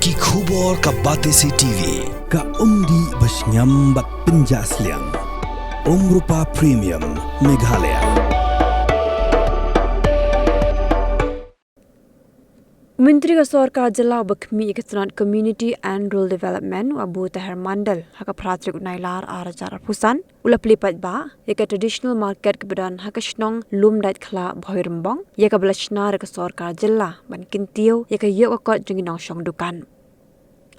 Ki khubor ka Batesi TV ka umdi basnyambak penjasliang Rupa Premium Meghalaya. Menteri Kesorkar Jela Bakmi Ikatan Community and Rural Development Abu Tahir Mondal haka pratrik unailar arajar pusan ula pelipat ba yaka traditional market kebedan haka shnong Lumdaitkhla Bhoirymbong yaka belashna Kesorkar Jela ban kintiu yaka yok akot jengin shong Dukan.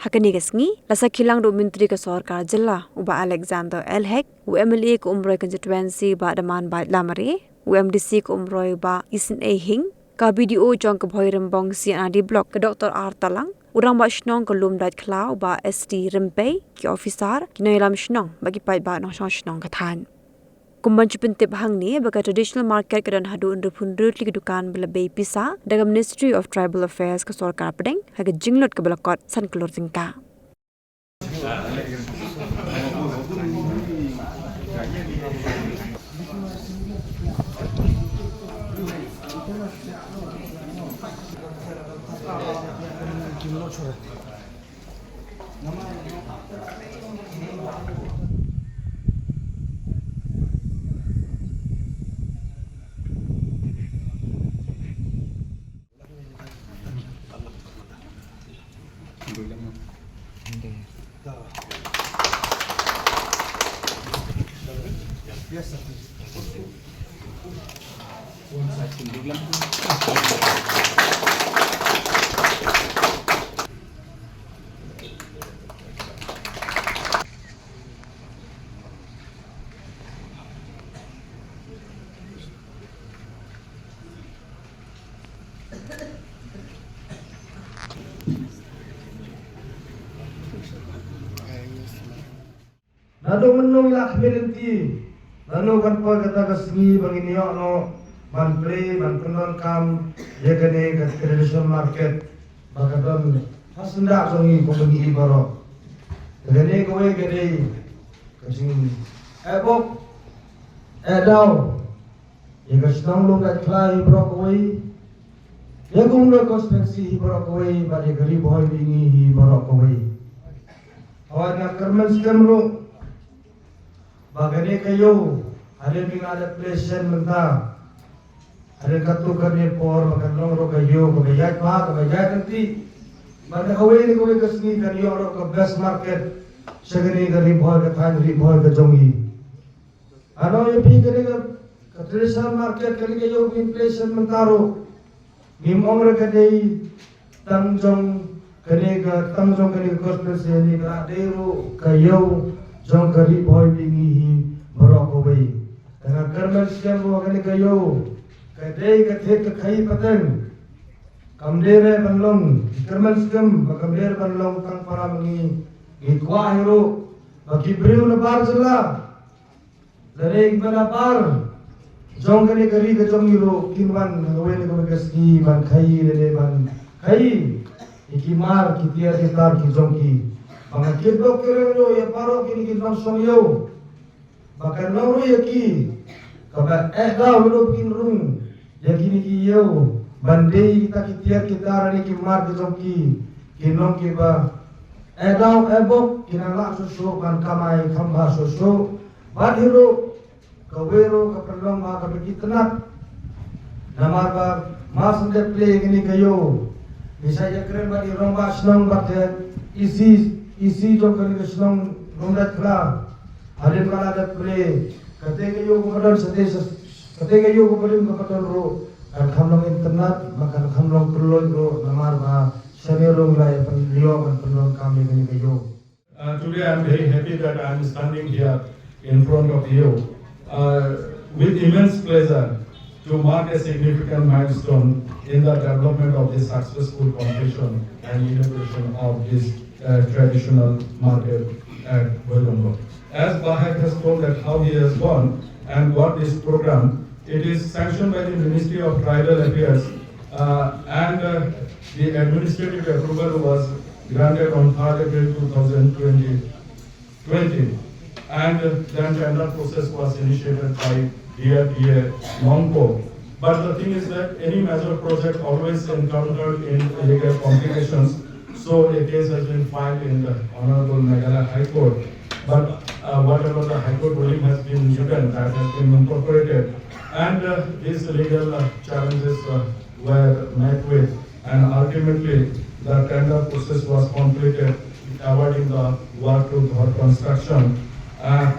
Haka nigasngi lasa kilang do Menteri Kesorkar Jela uba Alexander Elhek UMLA ke umroy constituency ba daman ba lamari UMDC ke umroy ba isin hing ka BDO jong ke Bhoirymbong CND block ke Dr. R Talang urang ba shnong ke Lumdaitkhla ba ST Rimpei ki officer kinailam shnong bagi pai ba nong shnong kathan kumban chupintip hang ni baka traditional market kedan hadu undur pundur li Dukan belebei pisa daga Ministry of Tribal Affairs ke Sorkar Pedeng haga jinglot ke belakot san kelur tingka Nado menung ila khamilenti nano kan pa kata kasngi bangini no ban play ban penon kam ye kene ka traditional market bakadon hasunda songi ko bagi ibaro kene ko we kene kasing ebok edaw ye kasnong Lumdaitkhla ibro ko we ye kung lo constituency ibro ko we ba ye gari boy bingi ibro ko we awan na karman stemro bagane kayo ada ada pleasant menta ada katu kami por makan ro kayo bagayat pa bagayat nanti mana kawai ni kawai kasni kan yo ro ka best market sagani gari boy ka than ri boy ka jongi ano ye pi kare ka traditional market kali kayo in pleasant menta ro nimong ra kadai tangjong kani ka tangjong kani ka ni ka dero kayo jong kari boy bingi borok away dengan kerman siang lo kani kayo kadai kathe ka khai pateng kamdere banlong kerman siam bakamdere banlong tang para mengi gikwa hero bagi breu na bar jela lare ibana par jong kani kari ka jong hero kinwan away ni ko kasni ban khai le ban khai ikimar kitia ditar ki jong ki mga kidok kirelo ya paro kini kinong songyo baka noro ya ki kaba daw lo kin rung ya kini ki yo bandei kita kitia kita rani ki mar ki jongki kinong ki ba daw ebok kinala susu kan kamai khamba susu badhiro kawero kapalong ma kapikitnat namar ba mas de play kini kayo bisa ya keren ba di romba snong ba isi jo kali kesenong Lumdaitkhla hari mana ada play ketika yo kemudian ketika yo kemudian kemudian ro kamlong internet maka kamlong perlu ro namar ba senelong lai penlio kan penlong kami kini kayo. Today I am very happy that I am standing here in front of you with immense pleasure to mark a significant milestone in the development of this successful completion and inauguration of this traditional market at Bhoirymbong. As Bahak has told that how he has gone and got this program, it is sanctioned by the Ministry of Tribal Affairs and the administrative approval was granted on 3rd April 2020 and then tender process was initiated by DRDA Mongpo. But the thing is that any major project always encountered in illegal complications. So a case has been filed in the Honorable Meghalaya High Court. But whatever the High Court ruling has been given, that has been incorporated. And these legal challenges were met with, and ultimately the tender process was completed, awarding the work to Dhar Construction.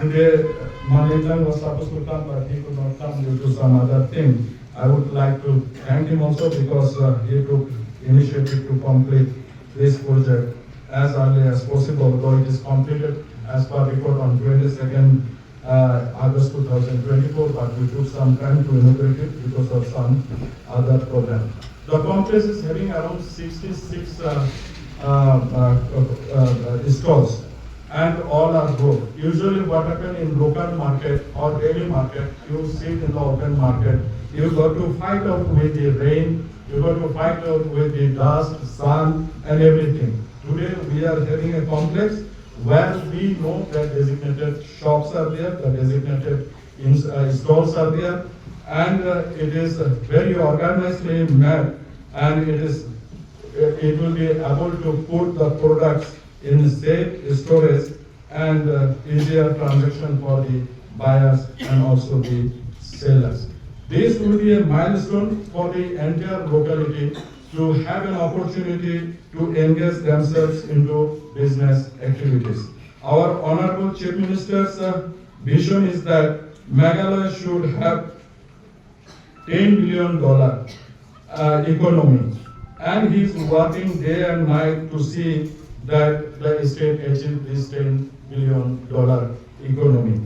Today, Mondal was supposed to come, but he could not come due to some other thing. I would like to thank him also because he took initiative to complete this project as early as possible, though it is completed as per report on 22nd August 2024, but we took some time to inaugurate it because of some other problem. The complex is having around 66 stalls, and all are good. Usually what happens in local market or daily market, you sit in the open market, you got to fight out with the rain, you got to fight out with the dust, sun and everything. Today we are having a complex where we know that designated shops are there, the designated stalls are there, and it is very organizedly made, and it will be able to put the products in safe storage and easier transaction for the buyers and also the sellers. This will be a milestone for the entire locality to have an opportunity to engage themselves into business activities. Our Honorable Chief Minister's vision is that Meghalaya should have $10 billion economy, and he is working day and night to see that the state achieves this $10 billion economy.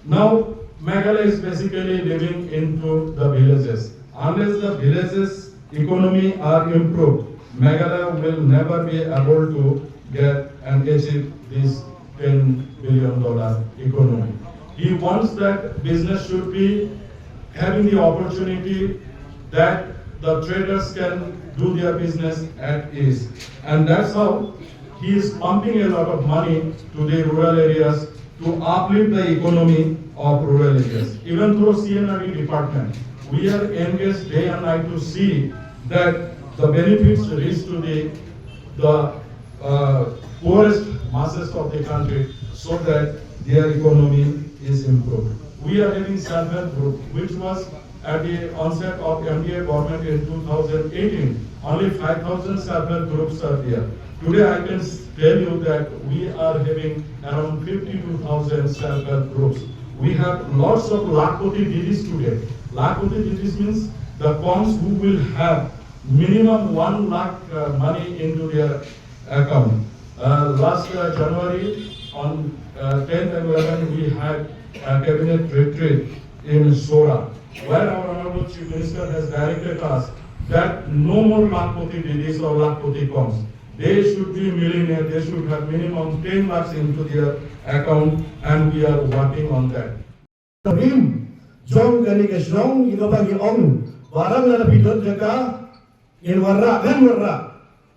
Now, Meghalaya is basically living into the villages. Unless the villages economy are improved, Meghalaya will never be able to get and achieve this $10 billion economy. He wants that business should be having the opportunity that the traders can do their business at ease. And that's how he is pumping a lot of money to the rural areas to uplift the economy of rural areas. Even through CNRE department, we are engaged day and night to see that the benefits reach to the poorest masses of the country so that their economy is improved. We are having self-help group, which was at the onset of MDA government in 2018. Only 5,000 self-help groups are there. Today I can tell you that we are having around 52,000 self-help groups. We have lots of Lakhpati Didis today. Lakhpati Didis means the cons who will have minimum 1 lakh money into their account. Last January on 10th and 11th we had a cabinet retreat in Sora, where our Honorable Chief Minister has directed us that no more Lakhpati Didis or Lakhpati cons. They should be millionaire, they should have minimum 10 lakhs into their account, and we are working on that. Jom kani ke strong ino bagi ong barang na bidot jaga in warra kan warra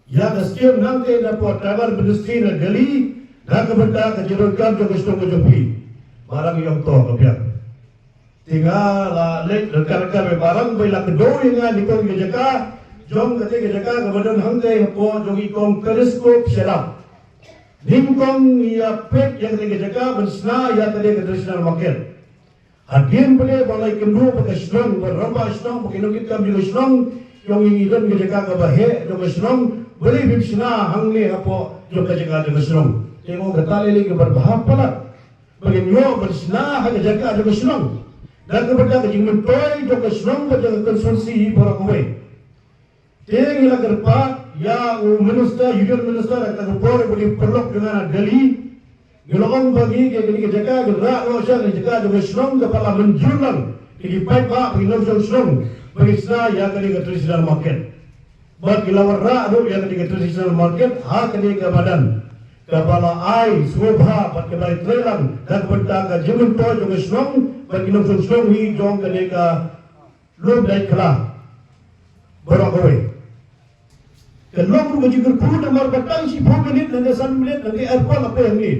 ya gaskiam nanti na po travel industry na gali na kabenda ka jerukam jo gusto ko jopi barang yang to kapya tinggal la lek lekar-lekar barang bai la kedo nga nikon ke jaga jom kate ke jaga kebedan hangte po jogi kong teleskop selam nimkong ya pet yang ke jaga Pynshna ya tadi ke traditional market Hakim boleh balai kendu pakai senang, berramba senang, pakai nukit kami juga senang, yang inginan ke jaga ke bahaya juga senang, boleh Pynshna hangne apa juga jaga juga senang. Tengok kata lele ke berbahap pala, bagi nyo Pynshna hanya jaga juga senang, dan kepada kejiman toy juga senang pada konsumsi para kowe. Tengok kerpa, ya minister, union minister akan berpor boleh perlok dengan gali. Gilong bagi ke gini jaga gerak lo siang jaga juga senang kepala menjulang di pipe pak bagi nom senang bagi sana ya kali ke traditional market bagi lawan rak do ya kali ke traditional market ha kali ke badan kepala ai subha pat ke baik trelang dan benda ke jemun to juga senang bagi nom senang hi jong kali ke Lumdaitkhla berakowe kelong bagi gerpu nomor batang si 4 minit dan 1 minit nanti airport apa yang ni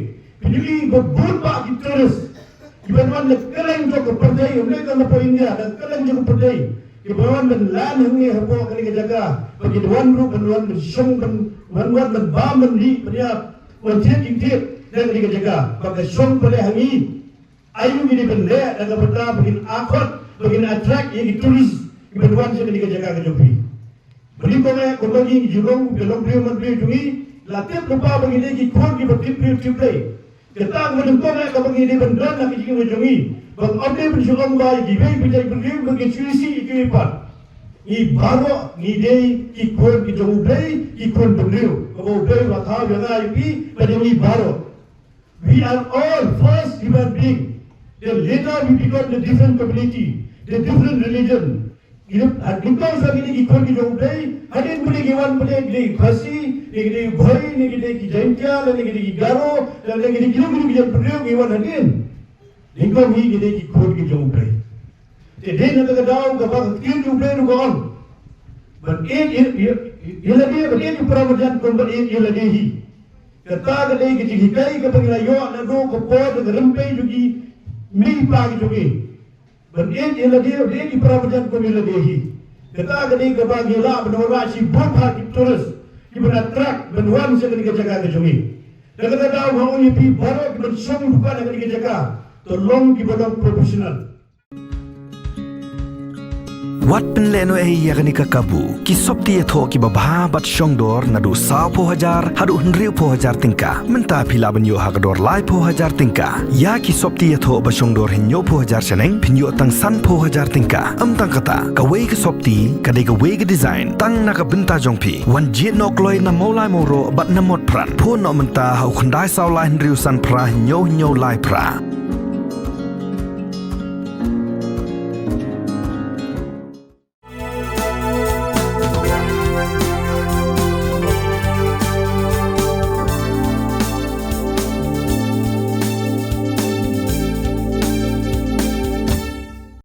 Pilih berbun pak kita terus. Ibarat nak keleng jo ke perdai, mereka nak India dan keleng jo ke perdai. Ibawan menlan hangi hapo kali kejaga bagi duan ru benuan bersong benuan bam bendi beriap wantiap ingtip dan kali kejaga bagi song pada hangi ayu gini bende dan kepada begin akot begin attract yang turis benuan sekali kejaga kejopi beri kome kondagi jurong belong beri menteri jungi latip lupa begini ki kor ki bertip play kita kemudian kome kabegini benduan nak kiji jungi bang abdi bersyukur bayi gibai bijak berdiri bagi cuci ikipan. I baru ni day ikon kita ubay ikon berdiri. Kalau ubay wakaf yang ayu pada ni baru. We are all first human being. Then later we become the different community, the different religion. Because lagi ni ikon kita ubay, hadin boleh giwan boleh gede khasi, gede bhai, gede kijantia, gede garo, gede kilo-kilo kita berdiri giwan hadin. Lingkong hi gede ki khod ki jong play te de na ka daw ka ba kin jong play ru gon but ilagi but in prawajan kon but ilagi hi kata gede ki hikai ka pangila yo na do ko pod ka rempe jugi mi pa ki jugi but ilagi de ki prawajan kon ilagi hi kata gede ka ba gila benora si bapa ki tourist ki bana track benwan se ka jaga ka jugi daga daw ho ni pi baro ki ben song dukan ka jaga tolong dibawa profesional. Wat penleno yakni kakabu ki sopti etho ki babha bat shongdor nadu 10,000 hadu 100,000 tingka menta phila banyo hagador lai 10,000 tingka ya ki sopti etho ba shongdor hinyo 10,000 seneng pinyo tang san 10,000 tingka amtang kata kawei ki sopti kadai kawei ki design tang naka benta jongpi wan jit nok loi na maulai moro bat namot pran pho no menta hau khandai saulai 100 san pra hinyo lai pra